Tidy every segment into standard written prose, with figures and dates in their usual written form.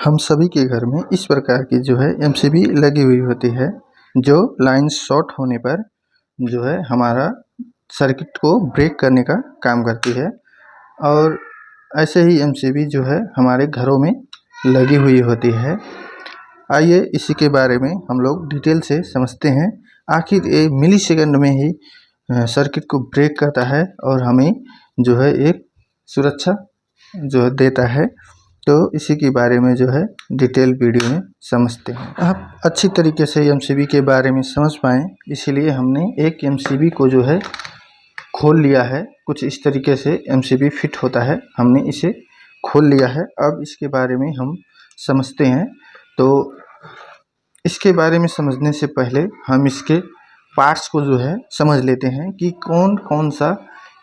हम सभी के घर में इस प्रकार की जो है एमसीबी लगी हुई होती है, जो लाइन शॉर्ट होने पर जो है हमारा सर्किट को ब्रेक करने का काम करती है। और ऐसे ही एमसीबी जो है हमारे घरों में लगी हुई होती है। आइए इसी के बारे में हम लोग डिटेल से समझते हैं। आखिर ये मिली सेकंड में ही सर्किट को ब्रेक करता है और हमें जो है एक सुरक्षा जो देता है। तो इसी के बारे में जो है डिटेल वीडियो में समझते हैं। आप अच्छी तरीके से एमसीबी के बारे में समझ पाएँ, इसीलिए हमने एक एमसीबी को जो है खोल लिया है। कुछ इस तरीके से एमसीबी फिट होता है, हमने इसे खोल लिया है। अब इसके बारे में हम समझते हैं। तो इसके बारे में समझने से पहले हम इसके पार्ट्स को जो है समझ लेते हैं कि कौन कौन सा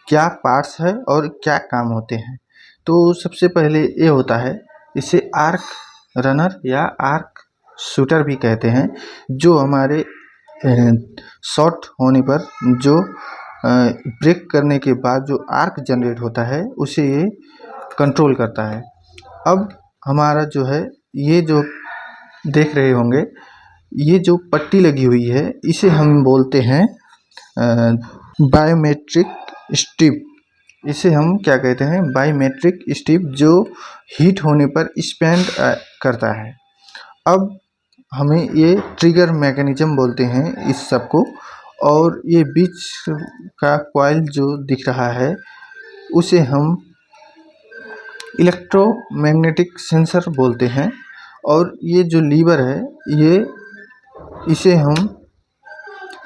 क्या पार्ट्स है और क्या काम होते हैं। तो सबसे पहले ये होता है, इसे आर्क रनर या आर्क शूटर भी कहते हैं, जो हमारे शॉर्ट होने पर जो ब्रेक करने के बाद जो आर्क जनरेट होता है उसे ये कंट्रोल करता है। अब हमारा जो है ये जो देख रहे होंगे, ये जो पट्टी लगी हुई है इसे हम बोलते हैं बायोमेट्रिक स्ट्रिप। इसे हम क्या कहते हैं, बायोमेट्रिक स्ट्रिप, जो हीट होने पर स्पैन करता है। अब हमें ये ट्रिगर मैकेनिज्म बोलते हैं इस सब को। और ये बीच का कॉइल जो दिख रहा है उसे हम इलेक्ट्रोमैग्नेटिक सेंसर बोलते हैं। और ये जो लीवर है इसे हम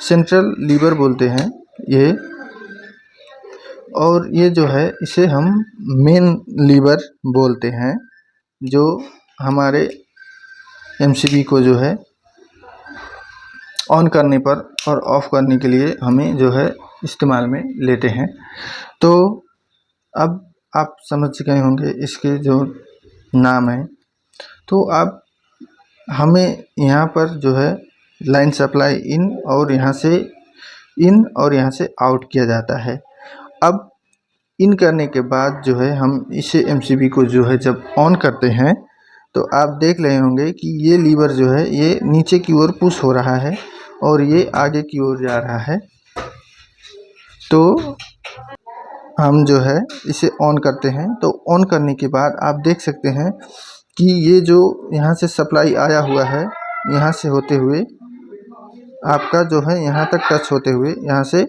सेंट्रल लीवर बोलते हैं ये। और ये जो है इसे हम मेन लीवर बोलते हैं, जो हमारे एमसीबी को जो है ऑन करने पर और ऑफ करने के लिए हमें जो है इस्तेमाल में लेते हैं। तो अब आप समझ गए होंगे इसके जो नाम है। तो अब हमें यहाँ पर जो है लाइन सप्लाई इन और यहाँ से आउट किया जाता है। अब इन करने के बाद जो है हम इसे एमसीबी को जो है जब ऑन करते हैं तो आप देख रहे होंगे कि ये लीवर जो है ये नीचे की ओर पुश हो रहा है और ये आगे की ओर जा रहा है। तो हम जो है इसे ऑन करते हैं। तो ऑन करने के बाद आप देख सकते हैं कि ये जो यहाँ से सप्लाई आया हुआ है, यहाँ से होते हुए आपका जो है यहाँ तक टच होते हुए यहाँ से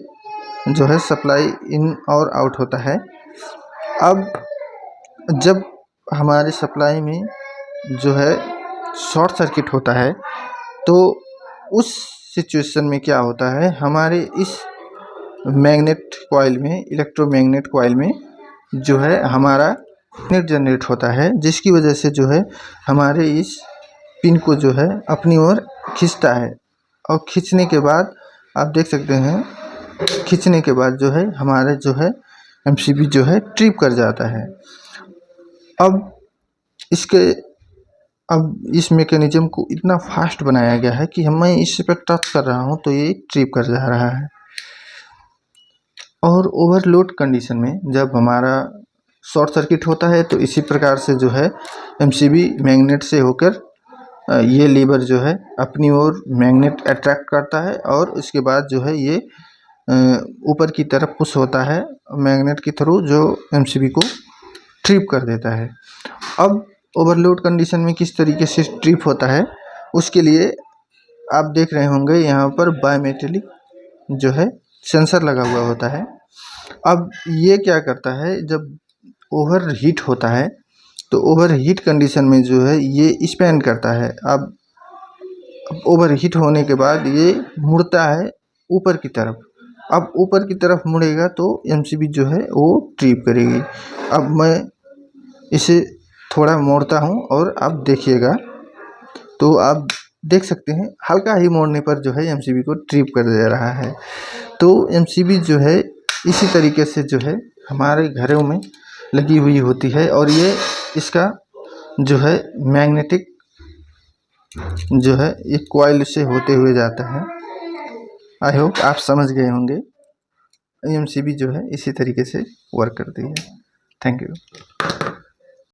जो है सप्लाई इन और आउट होता है। अब जब हमारे सप्लाई में जो है शॉर्ट सर्किट होता है तो उस सिचुएशन में क्या होता है, हमारे इस मैग्नेट कॉइल में, इलेक्ट्रोमैग्नेट कॉइल में जो है हमारा मैग्नेट जनरेट होता है, जिसकी वजह से जो है हमारे इस पिन को जो है अपनी ओर खींचता है। और खींचने के बाद आप देख सकते हैं, खींचने के बाद जो है हमारे जो है एमसीबी जो है ट्रिप कर जाता है। अब इस मैकेनिज्म को इतना फास्ट बनाया गया है कि मैं इस पर टच कर रहा हूँ तो ये ट्रिप कर जा रहा है। और ओवरलोड कंडीशन में जब हमारा शॉर्ट सर्किट होता है तो इसी प्रकार से जो है एमसीबी मैग्नेट से होकर ये लीवर जो है अपनी ओर मैग्नेट अट्रैक्ट करता है और उसके बाद जो है ये ऊपर की तरफ पुश होता है मैग्नेट के थ्रू, जो एमसीबी को ट्रिप कर देता है। अब ओवरलोड कंडीशन में किस तरीके से ट्रिप होता है उसके लिए आप देख रहे होंगे यहाँ पर बायोमेट्रिक जो है सेंसर लगा हुआ होता है। अब ये क्या करता है, जब ओवर हीट होता है तो ओवर हीट कंडीशन में जो है ये स्पैन करता है। अब ओवर हीट होने के बाद ये मुड़ता है ऊपर की तरफ। अब ऊपर की तरफ मुड़ेगा तो एमसीबी जो है वो ट्रिप करेगी। अब मैं इसे थोड़ा मोड़ता हूँ और आप देखिएगा, तो आप देख सकते हैं हल्का ही मोड़ने पर जो है एमसीबी को ट्रिप कर दे रहा है। तो एमसीबी जो है इसी तरीके से जो है हमारे घरों में लगी हुई होती है और ये इसका जो है मैग्नेटिक जो है एक कॉइल से होते हुए जाता है। आई होप आप समझ गए होंगे। एमसीबी जो है इसी तरीके से वर्क करती है। Thank you.